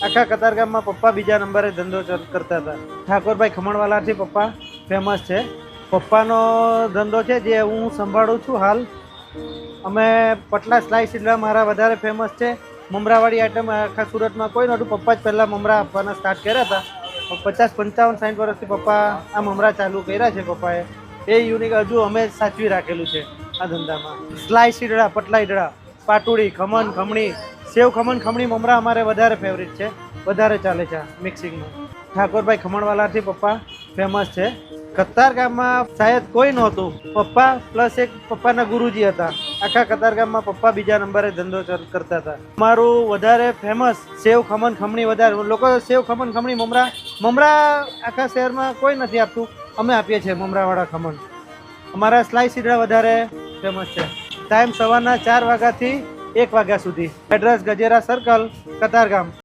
આખા કતારગામમાં પપ્પા બીજા નંબરે ધંધો કરતા હતા. ઠાકોરભાઈ ખમણવાલાથી પપ્પા ફેમસ છે. પપ્પાનો ધંધો છે જે હું સંભાળું છું હાલ. અમે પટલા સ્લાઇસ ઇડલા મારા વધારે ફેમસ છે. મમરાવાળી આઈટમ આખા સુરતમાં કોઈ નહોતું. પપ્પા જ પહેલાં મમરા આપવાના સ્ટાર્ટ કર્યા હતા. 50, 55, 60 વર્ષથી પપ્પા આ મમરા ચાલુ કર્યા છે. પપ્પાએ એ યુનિક હજુ અમે સાચવી રાખેલું છે આ ધંધામાં. સ્લાઇસ ઈડળા, પટલા ઈડળા, પાટુડી, ખમણ, ખમણી, સેવ ખમણ, ખમણી મમરા અમારે વધારે ફેવરિટ છે, વધારે ચાલે છે મિક્સિંગમાં. ઠાકોરભાઈ ખમણવાલાથી પપ્પા ફેમસ છે. કતારગામમાં શાયદ કોઈ નહોતું. પપ્પા પ્લસ એક પપ્પાના ગુરુજી હતા. આખા કતારગામમાં પપ્પા બીજા નંબરે ધંધો કરતા હતા. અમારું વધારે ફેમસ સેવ ખમણ ખમણી વધારે. લોકો સેવ ખમણ ખમણી મમરા આખા શહેરમાં કોઈ નથી આપતું, અમે આપીએ છીએ મમરાવાળા ખમણ. અમારા સ્લાઇસ ઈડળા વધારે ફેમસ છે. ટાઈમ સવારના 4 વાગ્યાથી 1 વાગ્યા સુધી. Address Gajera circle, Katargam.